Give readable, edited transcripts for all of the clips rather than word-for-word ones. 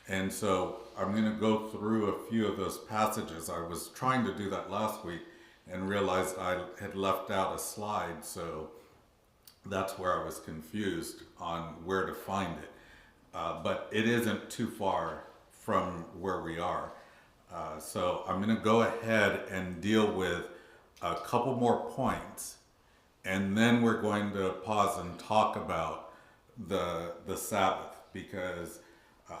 And so I'm going to go through a few of those passages. I was trying to do that last week and realized I had left out a slide, so that's where I was confused on where to find it. But it isn't too far from where we are. So I'm going to go ahead and deal with a couple more points, and then we're going to pause and talk about the Sabbath, because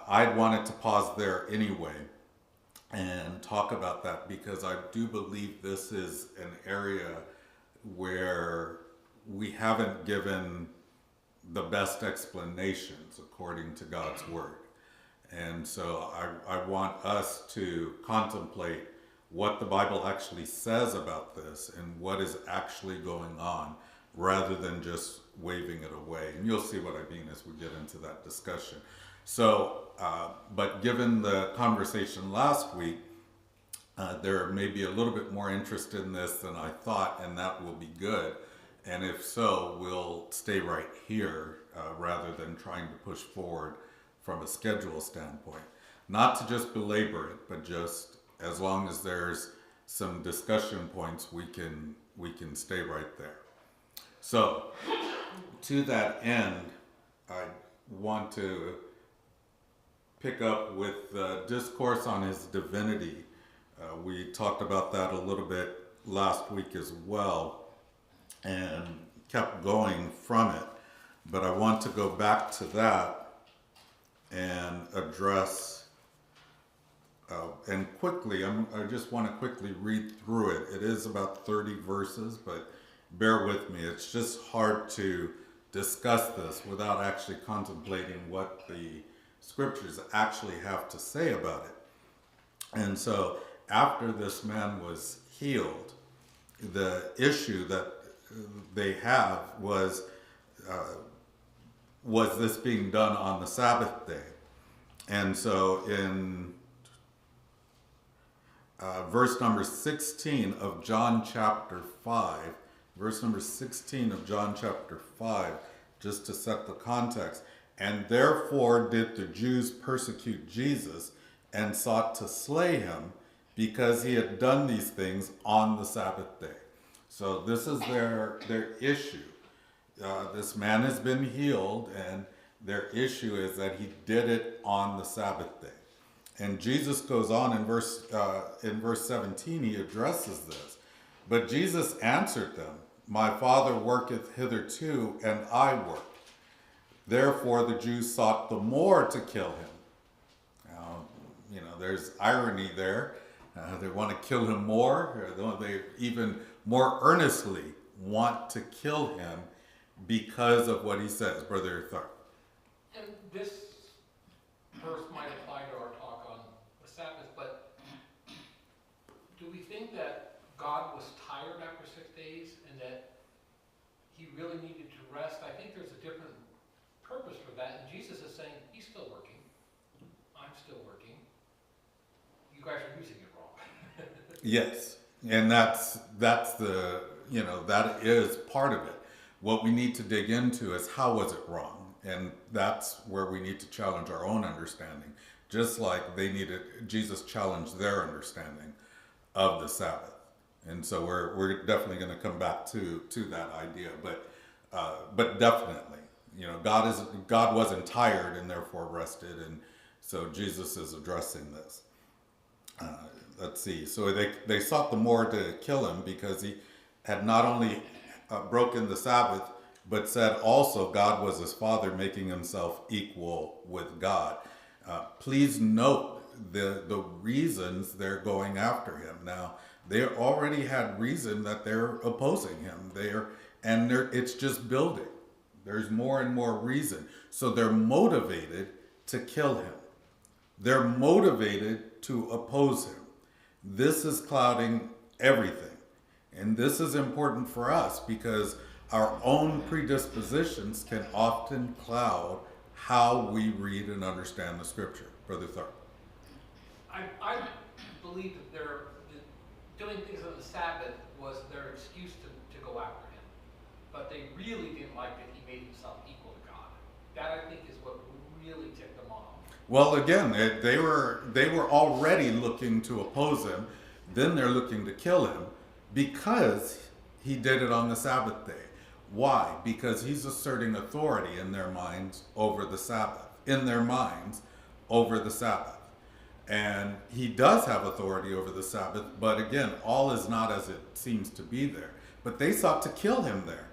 I'd wanted to pause there anyway and talk about that, because I do believe this is an area where we haven't given the best explanations according to God's word. And so I want us to contemplate what the Bible actually says about this and what is actually going on, rather than just waving it away. And you'll see what I mean as we get into that discussion. So, but given the conversation last week, there may be a little bit more interest in this than I thought, and that will be good. And if so, we'll stay right here rather than trying to push forward from a schedule standpoint. Not to just belabor it, but just as long as there's some discussion points, we can stay right there. So, to that end, I want to pick up with the discourse on his divinity. We talked about that a little bit last week as well, and kept going from it. But I want to go back to that and address, and quickly, I just want to quickly read through it. It is about 30 verses, but bear with me. It's just hard to discuss this without actually contemplating what the scriptures actually have to say about it. And so after this man was healed, the issue that they have was this being done on the Sabbath day. And so in verse number 16 of John chapter 5, verse number 16 of John chapter 5, just to set the context, and therefore did the Jews persecute Jesus and sought to slay him, because he had done these things on the Sabbath day. So this is their issue. This man has been healed, and their issue is that he did it on the Sabbath day. And Jesus goes on in verse 17, he addresses this. But Jesus answered them, "My Father worketh hitherto, and I work." Therefore the Jews sought the more to kill him. Now, there's irony there. They want to kill him more. They even more earnestly want to kill him because of what he says. Brother Tharp. And this verse might apply to our talk on the Sabbath, but do we think that God was tired after 6 days and that he really needed to rest? I think there's a different purpose for that, and Jesus is saying, he's still working. I'm still working. You guys are using it wrong. Yes, and that's the, that is part of it. What we need to dig into is how was it wrong? And that's where we need to challenge our own understanding, just like Jesus challenged their understanding of the Sabbath. And so we're definitely going to come back to that idea, but definitely, God wasn't tired and therefore rested, and so Jesus is addressing this. Let's see. So they sought the more to kill him because he had not only broken the Sabbath, but said also God was his father, making himself equal with God. Please note the reasons they're going after him. Now, they already had reason that they're opposing him. It's just building. There's more and more reason. So they're motivated to kill him. They're motivated to oppose him. This is clouding everything. And this is important for us because our own predispositions can often cloud how we read and understand the scripture. Brother Tharp. I believe that doing things on the Sabbath was their excuse to go after him. But they really didn't like that he made himself equal to God. That, I think, is what really ticked them off. Well, again, they were already looking to oppose him. Then they're looking to kill him because he did it on the Sabbath day. Why? Because he's asserting authority in their minds over the Sabbath. In their minds over the Sabbath. And he does have authority over the Sabbath, but again, all is not as it seems to be there. But they sought to kill him there.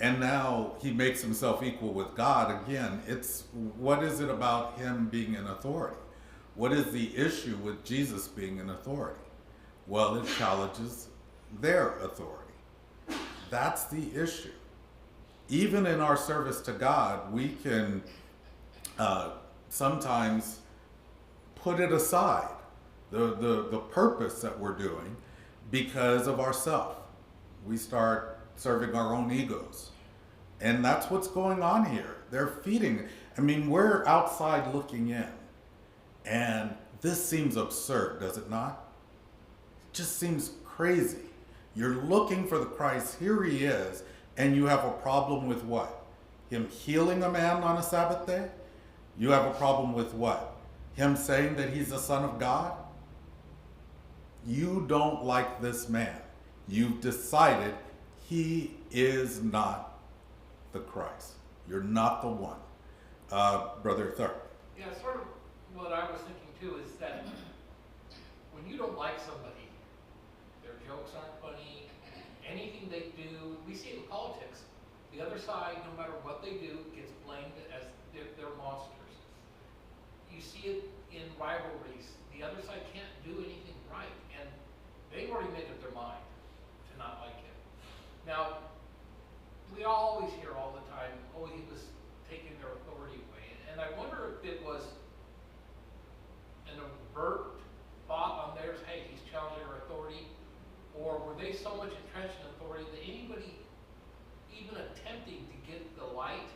And now he makes himself equal with God. Again, what is it about him being in authority? What is the issue with Jesus being in authority? Well, it challenges their authority. That's the issue. Even in our service to God, we can sometimes put it aside, the purpose that we're doing, because of ourself. We start serving our own egos. And that's what's going on here. They're feeding. I mean, we're outside looking in. And this seems absurd, does it not? It just seems crazy. You're looking for the Christ. Here he is. And you have a problem with what? Him healing a man on a Sabbath day? You have a problem with what? Him saying that he's the Son of God? You don't like this man. You've decided he is not the Christ. You're not the one. Brother Thurp. Yeah, sort of what I was thinking too is that when you don't like somebody, their jokes aren't funny, anything they do, we see it in politics. The other side, no matter what they do, gets blamed as they're monsters. You see it in rivalries. The other side can't do anything right, and they've already made up their mind to not like him. Now, we always hear all the time, oh, he was taking their authority away. And I wonder if it was an overt thought on theirs, hey, he's challenging our authority, or were they so much entrenched in authority that anybody even attempting to get the light,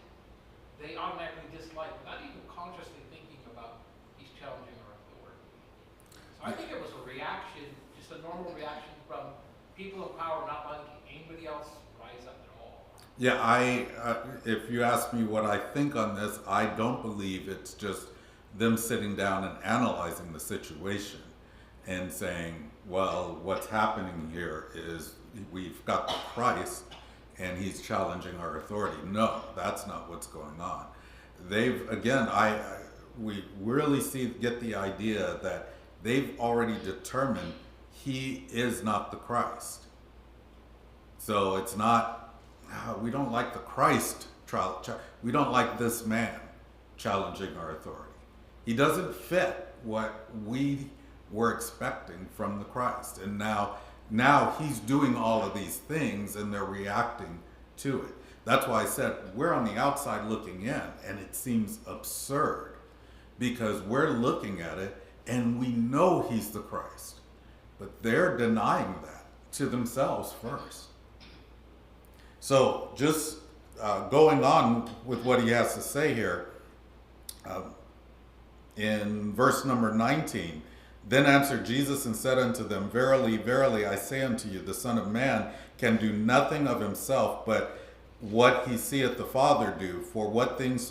they automatically dislike, without even consciously thinking about he's challenging our authority. So I think it was a reaction, just a normal reaction from people in power not letting anybody else rise up at all. Yeah, if you ask me what I think on this, I don't believe it's just them sitting down and analyzing the situation and saying, well, what's happening here is we've got the Christ and he's challenging our authority. No, that's not what's going on. We really get the idea that they've already determined he is not the Christ. So it's not, we don't like the Christ, we don't like this man challenging our authority. He doesn't fit what we were expecting from the Christ. And now he's doing all of these things and they're reacting to it. That's why I said we're on the outside looking in, and it seems absurd because we're looking at it and we know he's the Christ, but they're denying that to themselves first. So just going on with what he has to say here, in verse number 19, then answered Jesus and said unto them, verily, verily, I say unto you, the Son of Man can do nothing of himself, but what he seeth the Father do. For what things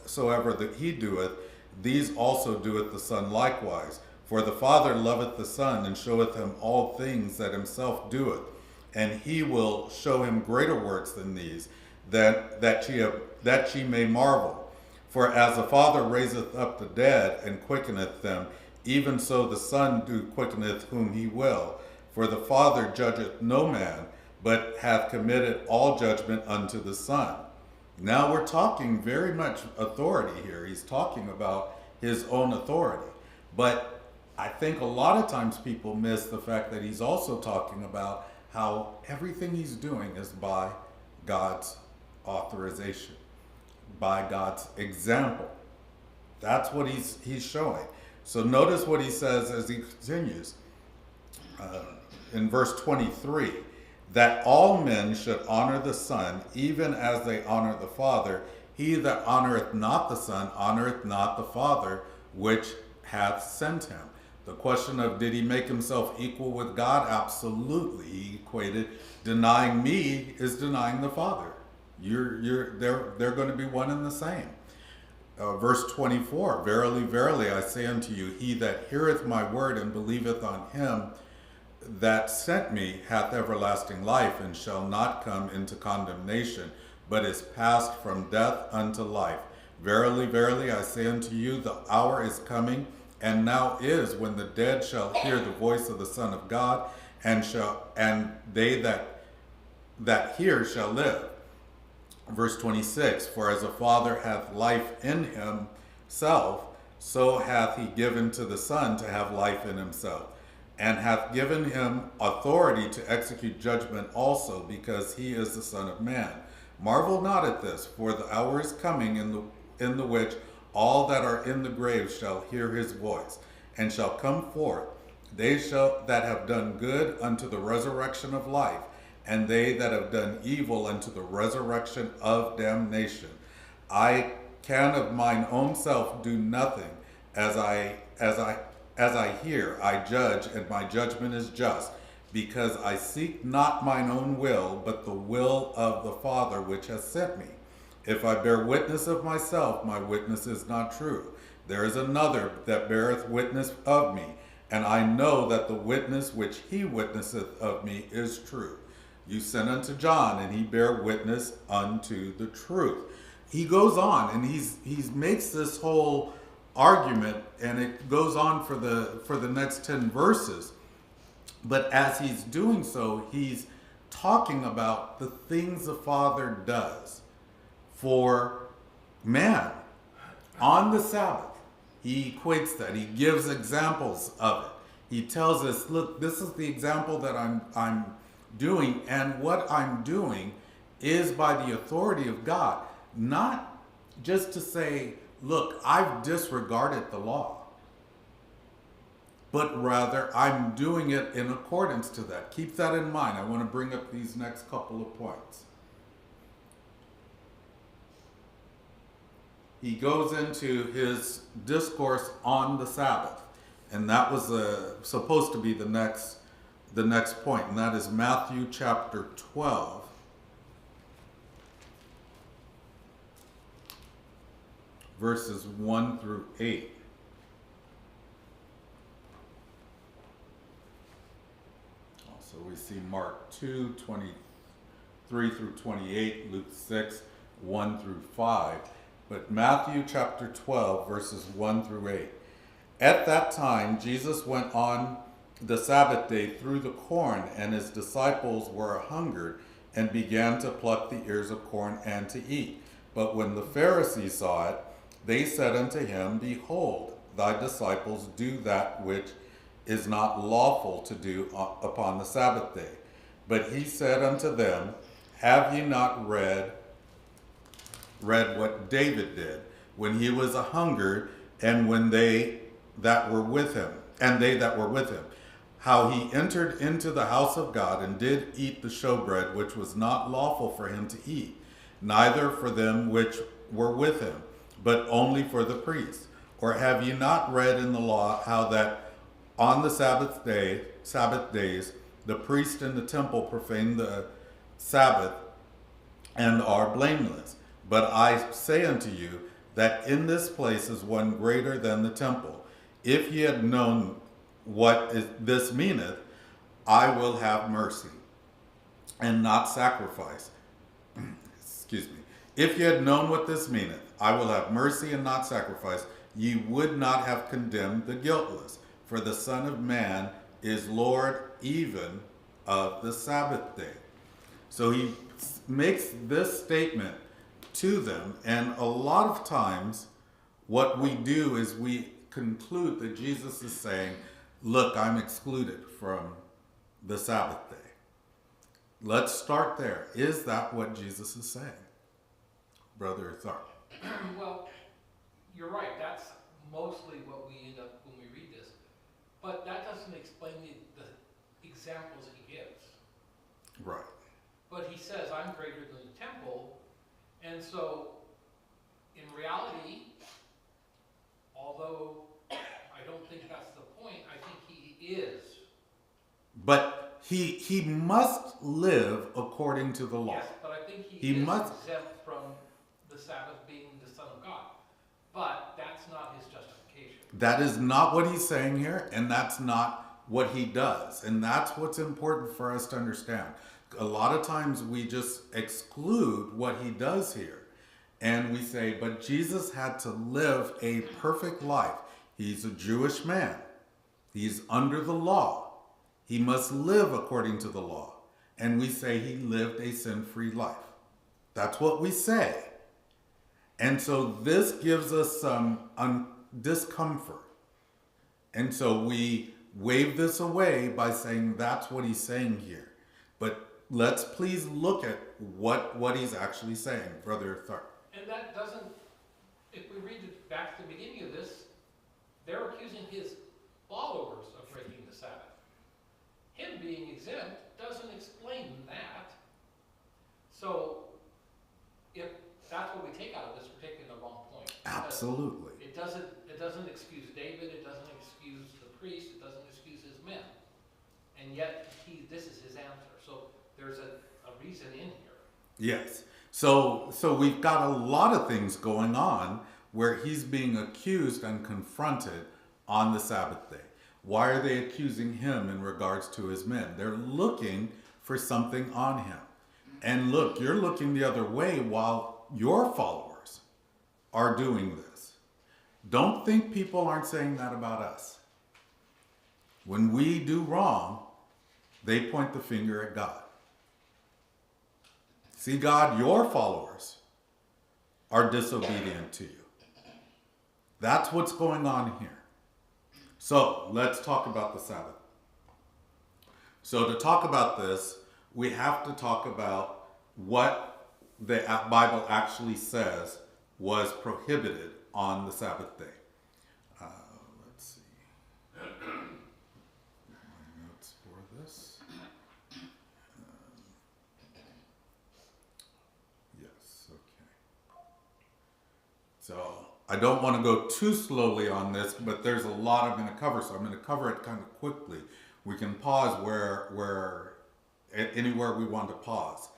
soever that he doeth, these also doeth the Son likewise. For the Father loveth the Son, and showeth him all things that himself doeth. And he will show him greater works than these, that ye may marvel. For as the Father raiseth up the dead, and quickeneth them, even so the Son quickeneth whom he will. For the Father judgeth no man, but hath committed all judgment unto the Son. Now we're talking very much authority here. He's talking about his own authority. But I think a lot of times people miss the fact that he's also talking about how everything he's doing is by God's authorization, by God's example. That's what he's showing. So notice what he says as he continues in verse 23, that all men should honor the Son, even as they honor the Father. He that honoreth not the Son honoreth not the Father, which hath sent him. The question of did he make himself equal with God? Absolutely. He equated denying me is denying the Father. They're going to be one and the same. Verse 24, verily, verily, I say unto you, he that heareth my word and believeth on him that sent me hath everlasting life, and shall not come into condemnation, but is passed from death unto life. Verily, verily, I say unto you, the hour is coming, and now is, when the dead shall hear the voice of the Son of God, and they that hear shall live. Verse 26, for as a father hath life in himself, so hath he given to the Son to have life in himself, and hath given him authority to execute judgment also, because he is the Son of Man. Marvel not at this, for the hour is coming in the which all that are in the grave shall hear his voice, and shall come forth, they that have done good unto the resurrection of life, and they that have done evil unto the resurrection of damnation. I can of mine own self do nothing. As I hear, I judge, and my judgment is just, because I seek not mine own will, but the will of the Father which has sent me. If I bear witness of myself, my witness is not true. There is another that beareth witness of me, and I know that the witness which he witnesseth of me is true. You sent unto John, and he bare witness unto the truth. He goes on, and he makes this whole argument, and it goes on for the next 10 verses. But as he's doing so, he's talking about the things the Father does for man on the Sabbath. He equates that. He gives examples of it. He tells us, look, this is the example that I'm doing, and what I'm doing is by the authority of God, not just to say, look, I've disregarded the law, but rather I'm doing it in accordance to that. Keep that in mind. I want to bring up these next couple of points. He goes into his discourse on the Sabbath, and that was supposed to be the next point, and that is Matthew chapter 12, verses 1 through 8. Also, we see Mark 2, 23 through 28, Luke 6, 1 through 5. But Matthew chapter 12, verses 1 through 8. At that time, Jesus went on the Sabbath day through the corn, and his disciples were hungered, and began to pluck the ears of corn and to eat. But when the Pharisees saw it, they said unto him, Behold, thy disciples do that which is not lawful to do upon the Sabbath day. But he said unto them, Have ye not read what David did when he was a hungered, and when they that were with him, how he entered into the house of God, and did eat the showbread, which was not lawful for him to eat, neither for them which were with him, but only for the priests? Or have ye not read in the law how that on the Sabbath days, the priest in the temple profane the Sabbath, and are blameless? But I say unto you, that in this place is one greater than the temple. If ye had known what this meaneth, I will have mercy, and not sacrifice. Excuse me. If ye had known what this meaneth, I will have mercy and not sacrifice, ye would not have condemned the guiltless. For the Son of Man is Lord even of the Sabbath day. So he makes this statement to them, and a lot of times what we do is we conclude that Jesus is saying, look, I'm excluded from the Sabbath day. Let's start there. Is that what Jesus is saying? Brother Tharp. Well, you're right. That's mostly what we end up when we read this. But that doesn't explain the examples he gives. Right. But he says, I'm greater than the temple. And so, in reality, although I don't think that's the point, I think he is. But he must live according to the law. Yes, but I think he is exempt from the Sabbath being the Son of God. but that's not his justification. That is not what he's saying here, and that's not what he does. And that's what's important for us to understand. A lot of times we just exclude what he does here. And we say, but Jesus had to live a perfect life. He's a Jewish man. He's under the law. He must live according to the law. And we say he lived a sin-free life. That's what we say. And so this gives us some discomfort. And so we wave this away by saying that's what he's saying here. But let's please look at what he's actually saying, Brother Tharp. And that doesn't, if we read it back to the beginning of this, they're accusing his followers of breaking the Sabbath. Him being exempt doesn't explain that. So if that's what we take out of this, we're taking the wrong point. Absolutely. It doesn't excuse David, it doesn't excuse the priest, it doesn't excuse his men. And yet this is his answer. So there's a reason in here. Yes. So we've got a lot of things going on where he's being accused and confronted on the Sabbath day. Why are they accusing him in regards to his men? They're looking for something on him. And look, you're looking the other way while your followers are doing this. Don't think people aren't saying that about us. When we do wrong, they point the finger at God. See, God, your followers are disobedient to you. That's what's going on here. So let's talk about the Sabbath. So to talk about this, we have to talk about what the Bible actually says was prohibited on the Sabbath day. Let's see. My notes for this. Yes, okay. So I don't want to go too slowly on this, but there's a lot I'm going to cover, so I'm going to cover it kind of quickly. We can pause anywhere we want to pause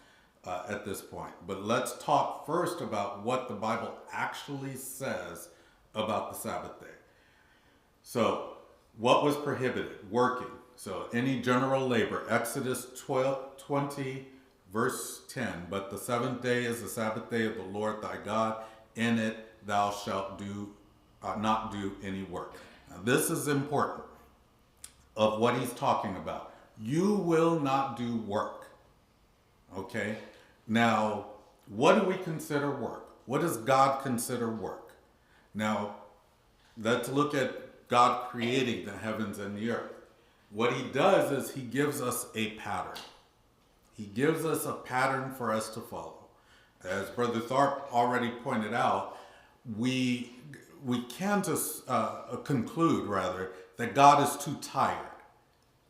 at this point. But let's talk first about what the Bible actually says about the Sabbath day. So, what was prohibited? Working. So, any general labor. Exodus 20, verse 10. But the seventh day is the Sabbath day of the Lord thy God. In it thou shalt not do any work. Now, this is important of what he's talking about. You will not do work. Okay? Now, what do we consider work? What does God consider work? Now, let's look at God creating the heavens and the earth. What he does is he gives us a pattern. He gives us a pattern for us to follow. As Brother Tharp already pointed out, we can just conclude, rather, that God is too tired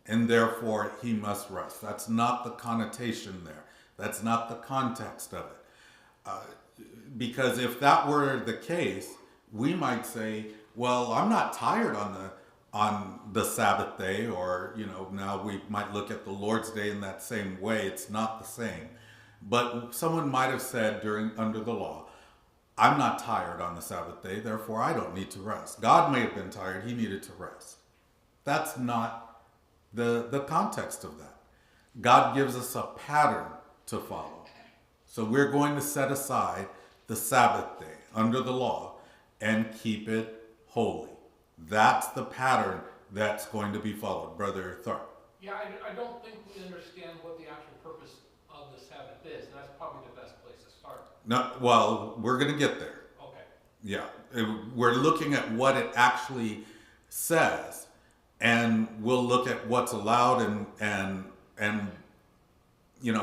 and therefore he must rest. That's not the connotation there. That's not the context of it. Because if that were the case, we might say, well, I'm not tired on the Sabbath day, or, now we might look at the Lord's day in that same way. It's not the same. But someone might have said under the law, I'm not tired on the Sabbath day, therefore I don't need to rest. God may have been tired, he needed to rest. That's not the context of that. God gives us a pattern to follow. So we're going to set aside the Sabbath day under the law and keep it holy. That's the pattern that's going to be followed. Brother Tharp. Yeah, I don't think we understand what the actual purpose of the Sabbath is, and that's probably the best place to start. No, well, we're going to get there. Okay. Yeah, we're looking at what it actually says, and we'll look at what's allowed and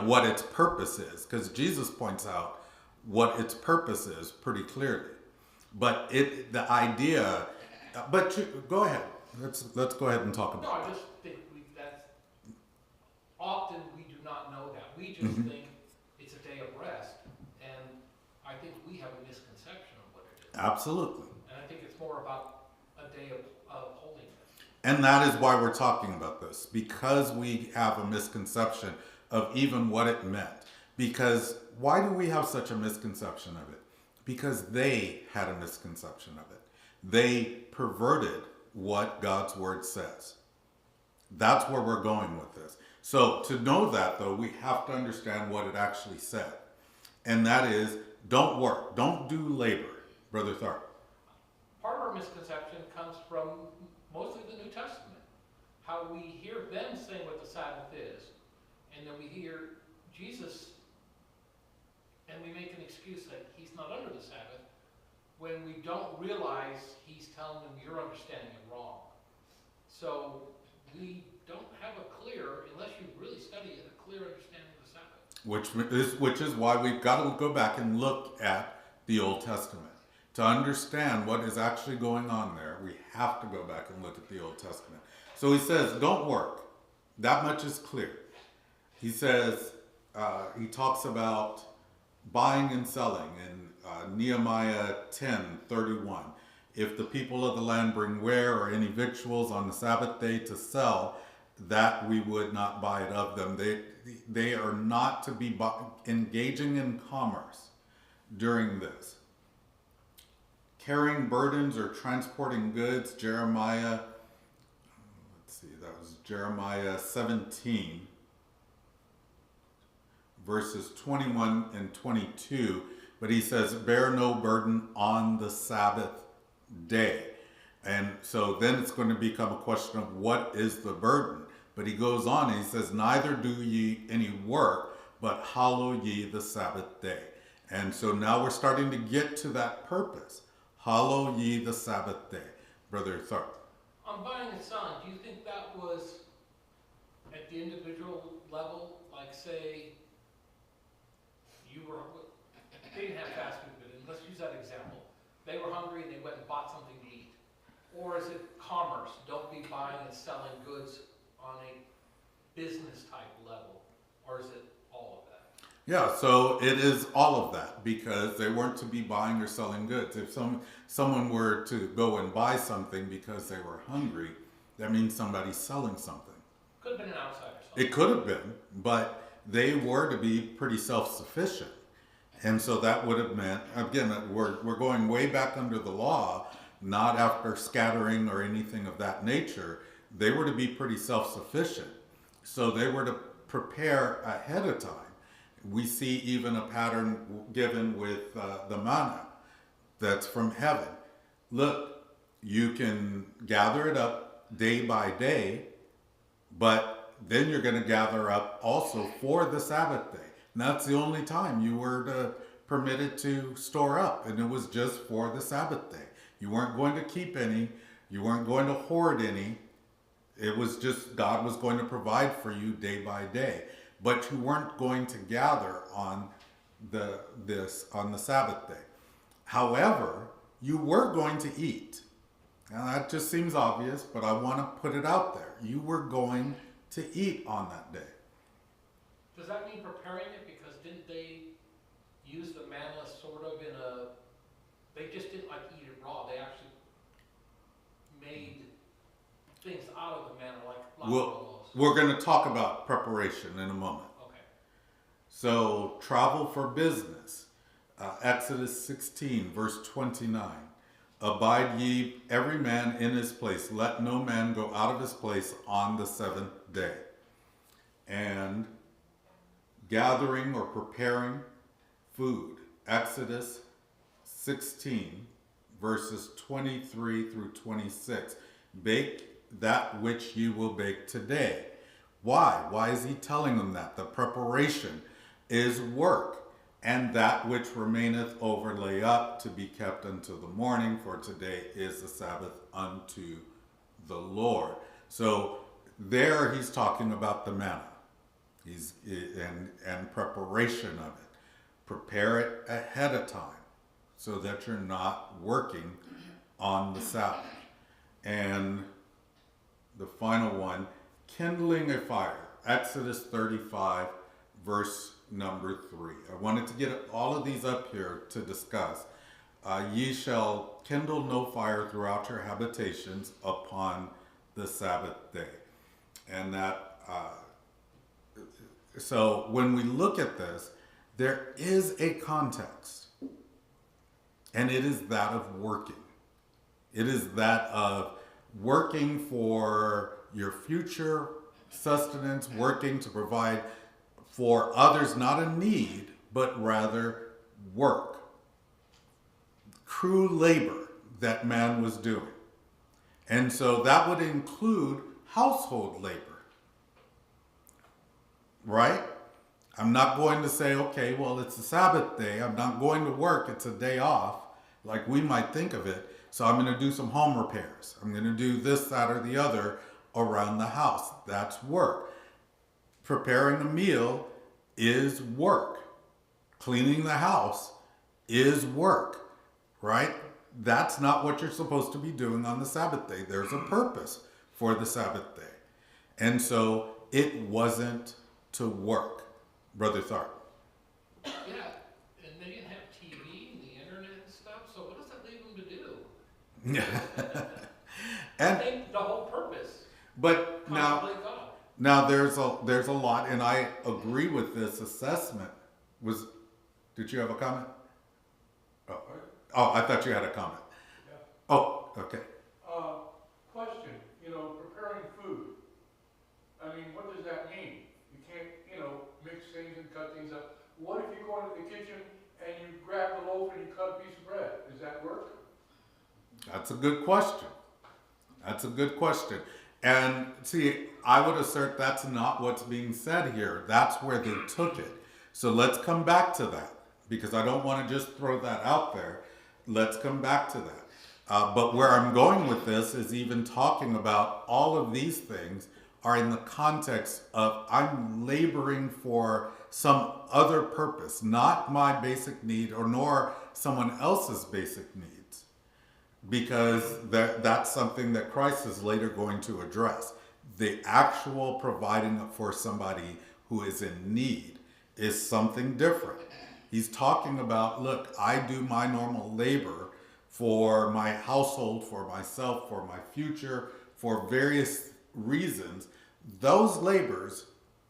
what its purpose is, because Jesus points out what its purpose is pretty clearly. But the idea, go ahead. Let's go ahead and talk about No, I just think that's often we do not know that. We just think it's a day of rest, and I think we have a misconception of what it is. Absolutely. And I think it's more about a day of holiness. And that is why we're talking about this, because we have a misconception of even what it meant. Because why do we have such a misconception of it? because they had a misconception of it. They perverted what God's word says. That's where we're going with this. So to know that, though, we have to understand what it actually said. And that is, don't work. Don't do labor, Brother Tharp. Part of our misconception comes from mostly the New Testament. How we hear them saying what the Sabbath is, and then we hear Jesus, and we make an excuse that he's not under the Sabbath, when we don't realize he's telling them you're understanding it wrong. So we don't have a clear, unless you really study it, a clear understanding of the Sabbath. Which is why we've got to go back and look at the Old Testament. To understand what is actually going on there, we have to go back and look at the Old Testament. So he says, don't work. That much is clear. He says, he talks about buying and selling in Nehemiah 10:31. If the people of the land bring ware or any victuals on the Sabbath day to sell, that we would not buy it of them. They are not to be engaging in commerce during this. Carrying burdens or transporting goods, Jeremiah 17, verses 21 and 22. But he says, bear no burden on the Sabbath day. And so then it's going to become a question of what is the burden. But he goes on and he says, neither do ye any work, but hallow ye the Sabbath day. And so now we're starting to get to that purpose. Hallow ye the Sabbath day. Brother Tharp. On buying and selling, do you think that was at the individual level? Like, say, they didn't have fast food, but let's use that example. They were hungry and they went and bought something to eat. Or is it commerce? Don't be buying and selling goods on a business type level. Or is it all of that? Yeah, so it is all of that, because they weren't to be buying or selling goods. If someone were to go and buy something because they were hungry, that means somebody's selling something. Could have been an outsider. Something. It could have been, but they were to be pretty self-sufficient. And so that would have meant, again, we're going way back under the law, not after scattering or anything of that nature. They were to be pretty self-sufficient. So they were to prepare ahead of time. We see even a pattern given with the manna that's from heaven. Look, you can gather it up day by day, but then you're going to gather up also for the Sabbath day. And that's the only time you were permitted to store up, and it was just for the Sabbath day. You weren't going to keep any, you weren't going to hoard any. It was just God was going to provide for you day by day. But you weren't going to gather on the Sabbath day. However, you were going to eat. Now that just seems obvious, but I want to put it out there. You were going to eat on that day. Does that mean preparing it? Because didn't they use the manna sort of they just didn't like eat it raw. They actually made things out of the manna, like we're going to talk about preparation in a moment. Okay. So travel for business. Exodus 16, verse 29. Abide ye every man in his place. Let no man go out of his place on the seventh day. And gathering or preparing food. Exodus 16, verses 23 through 26. Bake that which you will bake today. Why? Why is he telling them that? The preparation is work. And that which remaineth over lay up to be kept until the morning, for today is the Sabbath unto the Lord. So there he's talking about the manna. And preparation of it. Prepare it ahead of time so that you're not working on the Sabbath. And the final one, kindling a fire. Exodus 35, verse number 3. I wanted to get all of these up here to discuss. Ye shall kindle no fire throughout your habitations upon the Sabbath day. And that, so when we look at this, there is a context. And it is that of working. It is that of working for your future sustenance, working to provide for others, not a need, but rather work. True labor that man was doing. And so that would include household labor. Right? I'm not going to say, okay, well, it's a Sabbath day. I'm not going to work. It's a day off, like we might think of it. So I'm going to do some home repairs. I'm going to do this, that, or the other around the house. That's work. Preparing a meal is work. Cleaning the house is work, right? That's not what you're supposed to be doing on the Sabbath day. There's a purpose for the Sabbath day. And so it wasn't to work, Brother Tharp. Yeah, and they didn't have TV and the internet and stuff, so what does that leave them to do? Yeah. I And think the whole purpose, but contemplate God. now there's a lot, and I agree with this assessment. Did you have a comment? Oh, I thought you had a comment. Yeah. Oh, okay. Question, preparing food. I mean, what does that mean? You can't, mix things and cut things up. What if you go into the kitchen and you grab the loaf and you cut a piece of bread? Does that work? That's a good question. That's a good question. And see, I would assert that's not what's being said here. That's where they took it. So let's come back to that, because I don't want to just throw that out there. Let's come back to that. But where I'm going with this is even talking about all of these things are in the context of I'm laboring for some other purpose, not my basic need or nor someone else's basic needs, because that's something that Christ is later going to address. The actual providing for somebody who is in need is something different. He's talking about, look, I do my normal labor for my household, for myself, for my future, for various reasons. Those labors,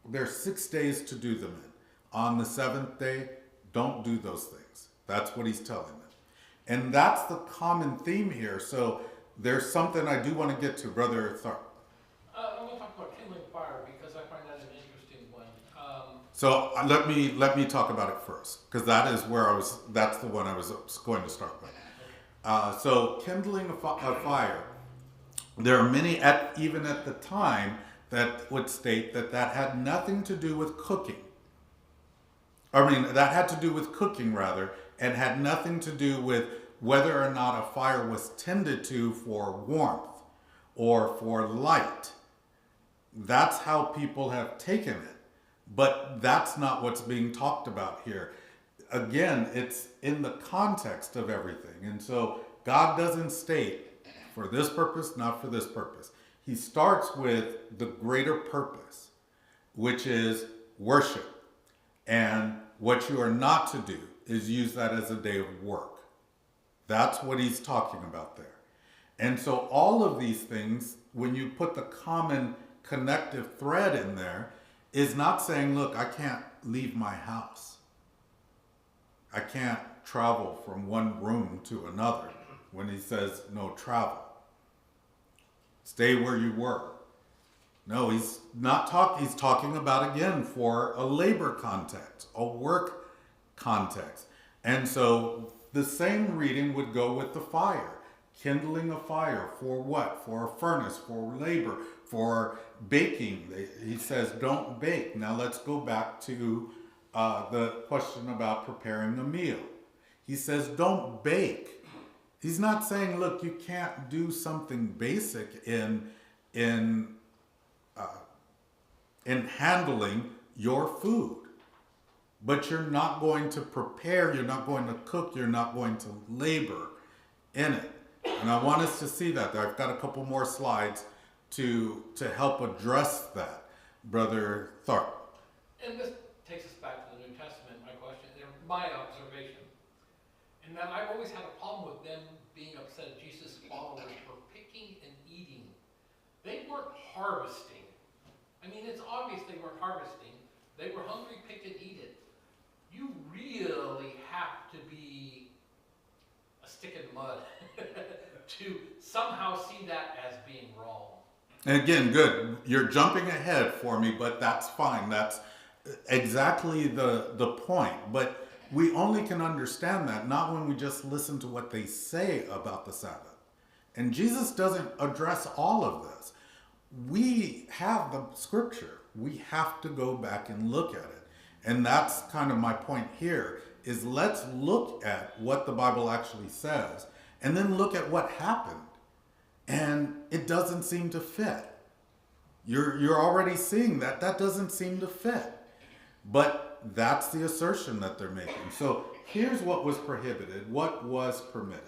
there's 6 days to do them in. On the seventh day, don't do those things. That's what he's telling them. And that's the common theme here. So there's something I do want to get to, Brother Tharp. I want to talk about kindling fire because I find that an interesting one. So let me talk about it first, because that is where that's the one I was going to start with. So kindling a fire, there are many, even at the time, that would state that had nothing to do with cooking. That had to do with cooking, rather, and had nothing to do with whether or not a fire was tended to for warmth or for light. That's how people have taken it. But that's not what's being talked about here. Again, it's in the context of everything. And so God doesn't state for this purpose, not for this purpose. He starts with the greater purpose, which is worship. And what you are not to do is use that as a day of work. That's what he's talking about there. And so all of these things, when you put the common connective thread in there, is not saying, look, I can't leave my house. I can't travel from one room to another when he says no travel. Stay where you were. No, he's not talking. He's talking about, again, for a labor context, a work context. And so the same reading would go with the fire. Kindling a fire for what? For a furnace, for labor, for baking. He says don't bake. Now let's go back to the question about preparing a meal. He says don't bake. He's not saying, look, you can't do something basic in handling your food. But you're not going to prepare, you're not going to cook, you're not going to labor in it. And I want us to see that. I've got a couple more slides to help address that, Brother Tharp. And this takes us back to the New Testament, my observation. And that I've always had a problem with them being upset at Jesus' followers for picking and eating. They weren't harvesting. I mean, it's obvious they weren't harvesting. They were hungry, pick and eat it. You really have to be somehow see that as being wrong. And again, good. You're jumping ahead for me, but that's fine. That's exactly the point. But we only can understand that not when we just listen to what they say about the Sabbath. And Jesus doesn't address all of this. We have the scripture. We have to go back and look at it. And that's kind of my point here, is let's look at what the Bible actually says and then look at what happened. And it doesn't seem to fit. You're already seeing that doesn't seem to fit. But that's the assertion that they're making. So here's what was prohibited. What was permitted?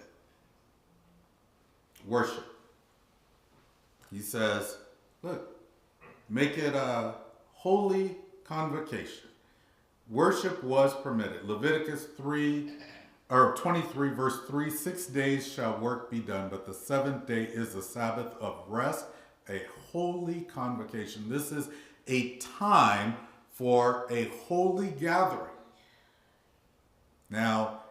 Worship. He says, look, make it a holy convocation. Worship was permitted. Leviticus 23 verse 3, 6 days shall work be done, but the seventh day is the Sabbath of rest, a holy convocation. This is a time for a holy gathering. Now,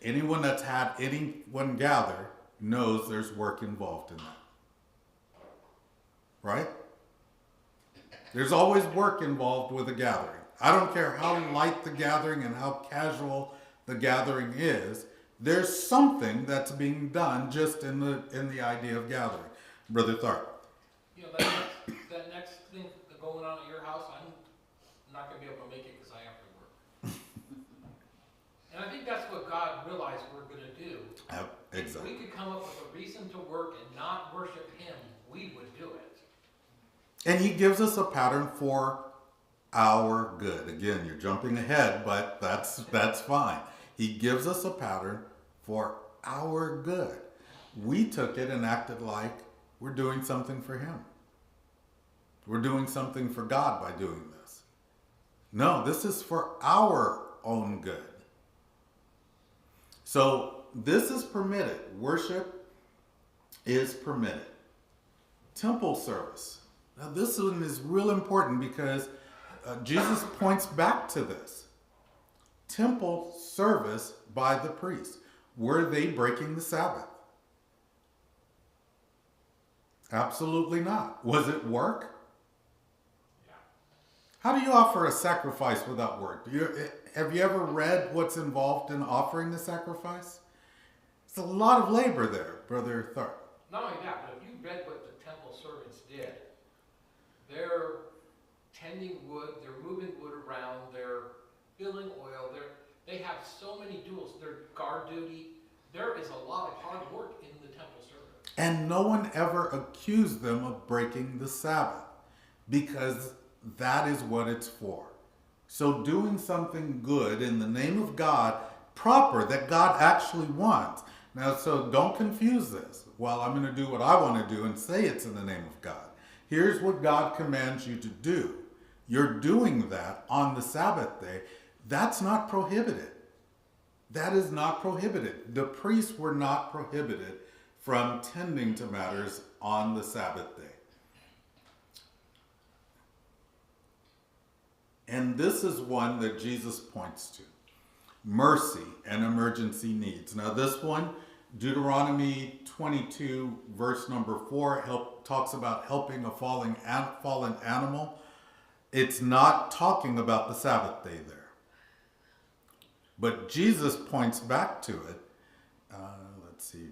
anyone that's had anyone gather knows there's work involved in that. Right? There's always work involved with a gathering. I don't care how light the gathering and how casual the gathering is. There's something that's being done just in the idea of gathering. Brother Tharp. You know, that next thing going on at your house, I'm not going to be able to make it because I have to work. And I think that's what God realized we're going to do. Exactly. If we could come up with a reason to work and not worship Him, we would do it. And He gives us a pattern for our good. Again, you're jumping ahead, but that's fine. He gives us a pattern for our good. We took it and acted like we're doing something for Him. We're doing something for God by doing this. No, this is for our own good. So this is permitted. Worship is permitted. Temple service. Now this one is real important because Jesus points back to this. Temple service by the priests. Were they breaking the Sabbath? Absolutely not. Was it work? Yeah. How do you offer a sacrifice without work? Have you ever read what's involved in offering the sacrifice? It's a lot of labor there, Brother Tharp. Not only that, but if you read what the temple servants did, they're tending wood, they're moving wood around, they're filling oil, they have so many tools, they're guard duty. There is a lot of hard work in the temple service. And no one ever accused them of breaking the Sabbath because that is what it's for. So doing something good in the name of God, proper, that God actually wants. Now, so don't confuse this. Well, I'm going to do what I want to do and say it's in the name of God. Here's what God commands you to do. You're doing that on the Sabbath day. That's not prohibited. That is not prohibited. The priests were not prohibited from tending to matters on the Sabbath day. And this is one that Jesus points to. Mercy and emergency needs. Now this one, Deuteronomy 22, verse number 4, talks about helping a fallen animal. It's not talking about the Sabbath day there. But Jesus points back to it. Let's see.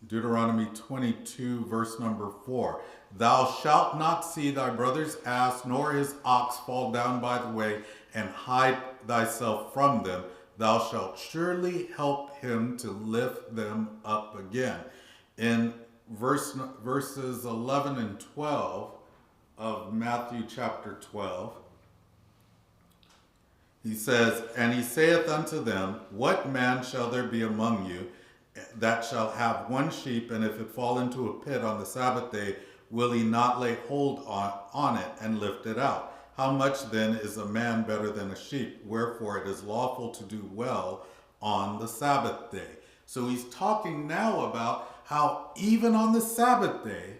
Deuteronomy 22, verse number 4. Thou shalt not see thy brother's ass nor his ox fall down by the way, and hide thyself from them. Thou shalt surely help him to lift them up again. In verses 11 and 12 of Matthew chapter 12, he says, And he saith unto them, What man shall there be among you that shall have one sheep, and if it fall into a pit on the Sabbath day, will he not lay hold on it and lift it out? How much then is a man better than a sheep? Wherefore it is lawful to do well on the Sabbath day. So he's talking now about how even on the Sabbath day,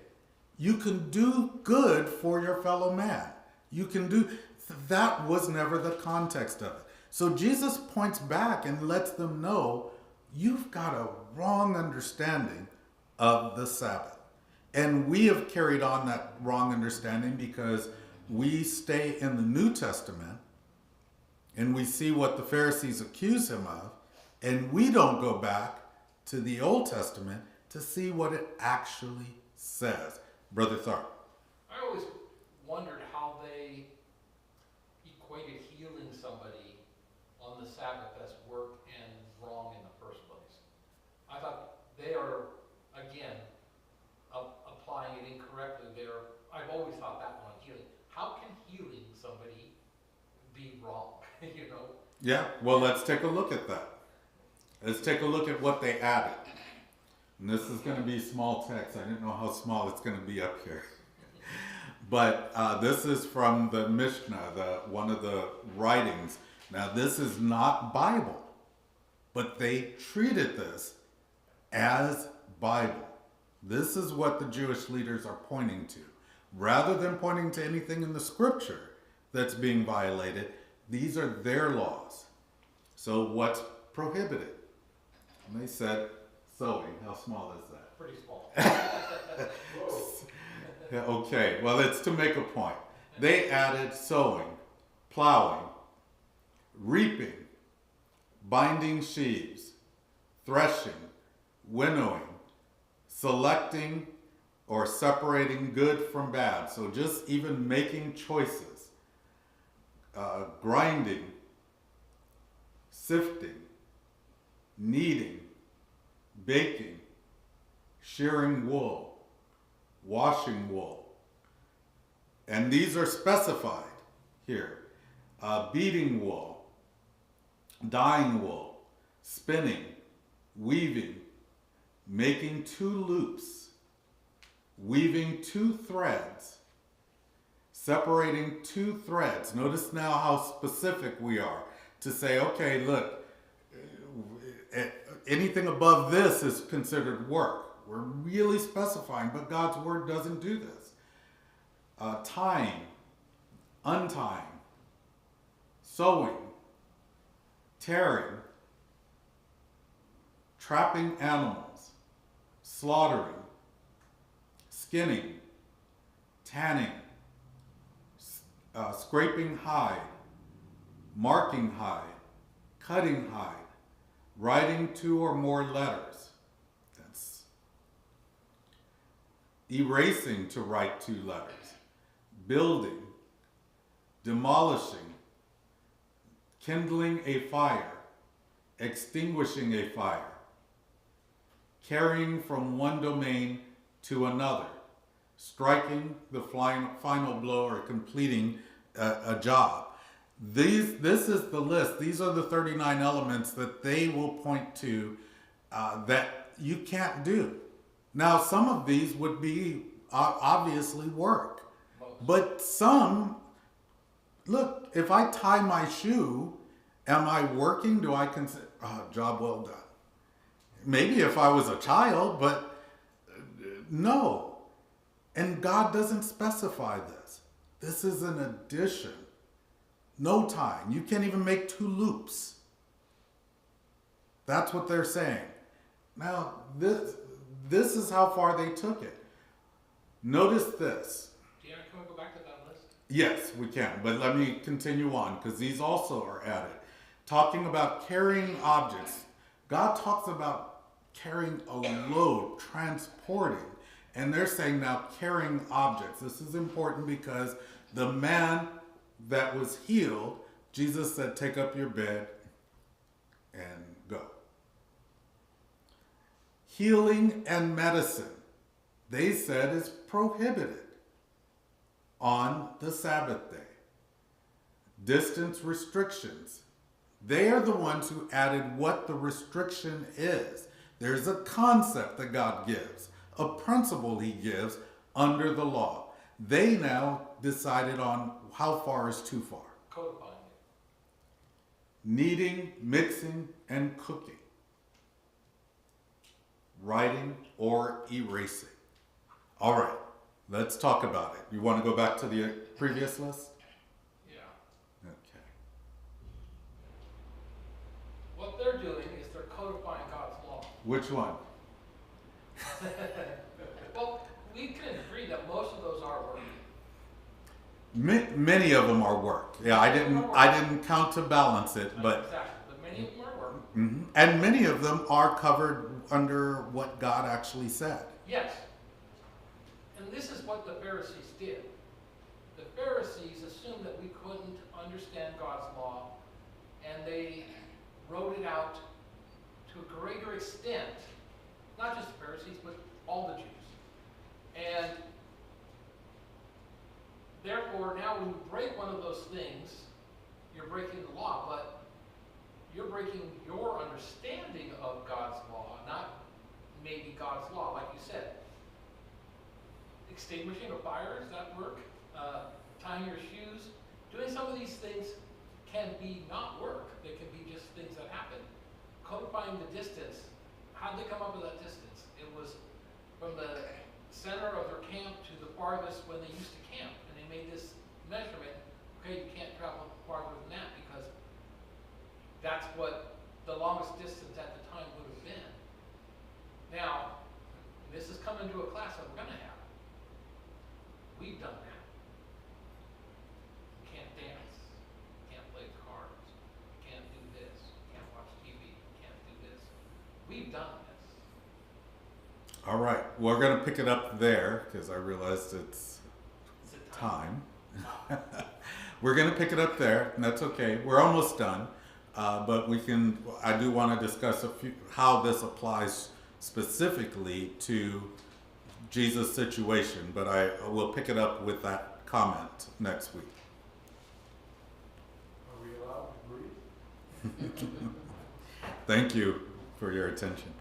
you can do good for your fellow man. You can do, that was never the context of it. So Jesus points back and lets them know, you've got a wrong understanding of the Sabbath. And we have carried on that wrong understanding because we stay in the New Testament and we see what the Pharisees accuse him of, and we don't go back to the Old Testament to see what it actually says. Brother Tharp. I always wondered how they equated healing somebody on the Sabbath as work and wrong in the first place. I thought they are, again, applying it incorrectly. I've always thought that one, healing. How can healing somebody be wrong? You know? Yeah, well, let's take a look at that. Let's take a look at what they added. And this is going to be small text. I didn't know how small it's going to be up here. But this is from the Mishnah, one of the writings. Now, this is not Bible, but they treated this as Bible. This is what the Jewish leaders are pointing to. Rather than pointing to anything in the scripture that's being violated, these are their laws. So what's prohibited? And they said sewing. How small is that? Pretty small. Okay, well, it's to make a point. They added sowing, plowing, reaping, binding sheaves, threshing, winnowing, selecting or separating good from bad. So just even making choices, grinding, sifting, kneading, baking, shearing wool, washing wool. And these are specified here. Beating wool, dyeing wool, spinning, weaving, making 2 loops, weaving 2 threads, separating 2 threads. Notice now how specific we are to say, okay, look, anything above this is considered work. We're really specifying, but God's word doesn't do this. Tying, untying, sewing, tearing, trapping animals, slaughtering, skinning, tanning, scraping hide, marking hide, cutting hide, writing 2 or more letters. That's erasing to write 2 letters. Building, demolishing, kindling a fire, extinguishing a fire, carrying from one domain to another, striking the final blow or completing a job. This is the list. These are the 39 elements that they will point to that you can't do. Now, some of these would be obviously work, but some, look, if I tie my shoe, am I working? Do I consider, job well done? Maybe if I was a child, but no. And God doesn't specify this. This is an addition. No tying. You can't even make 2 loops. That's what they're saying. Now, this is how far they took it. Notice this. Dion, can we go back to that list? Yes, we can, but let me continue on because these also are added. Talking about carrying objects. God talks about carrying a load, transporting. And they're saying now carrying objects. This is important because the man that was healed, Jesus said, take up your bed and go. Healing and medicine, they said, is prohibited on the Sabbath day. Distance restrictions, they are the ones who added what the restriction is. There's a concept that God gives, a principle he gives under the law. They now decided on how far is too far. Codifying it. Kneading, mixing, and cooking. Writing or erasing. All right, let's talk about it. You want to go back to the previous list? Yeah. Okay. What they're doing is they're codifying God's law. Which one? Well, we can agree that most of those are working. Many of them are work. Yeah, I didn't counterbalance it, but Exactly, but many of them are work. and many of them are covered under what God actually said. Yes. And this is what the Pharisees did. The Pharisees assumed that we couldn't understand God's law, and they wrote it out to a greater extent, not just the Pharisees, but all the Jews. And therefore, now when you break one of those things, you're breaking the law, but you're breaking your understanding of God's law, not maybe God's law, like you said. Extinguishing a fire, does that work? Tying your shoes. Doing some of these things can be not work. They can be just things that happen. Codifying the distance. How did they come up with that distance? It was from the center of their camp to the farthest when they used to camp. And they made this measurement. Okay, you can't travel farther than that because that's what the longest distance at the time would have been. Now, this is coming to a class that we're going to have. We've done that. You can't dance. You can't play cards. You can't do this. You can't watch TV. You can't do this. We've done this. All right, we're going to pick it up there because I realized it's Is it time. We're going to pick it up there, and that's okay. We're almost done, but I do want to discuss how this applies specifically to Jesus' situation, but I will pick it up with that comment next week. Are we allowed to breathe? Thank you for your attention.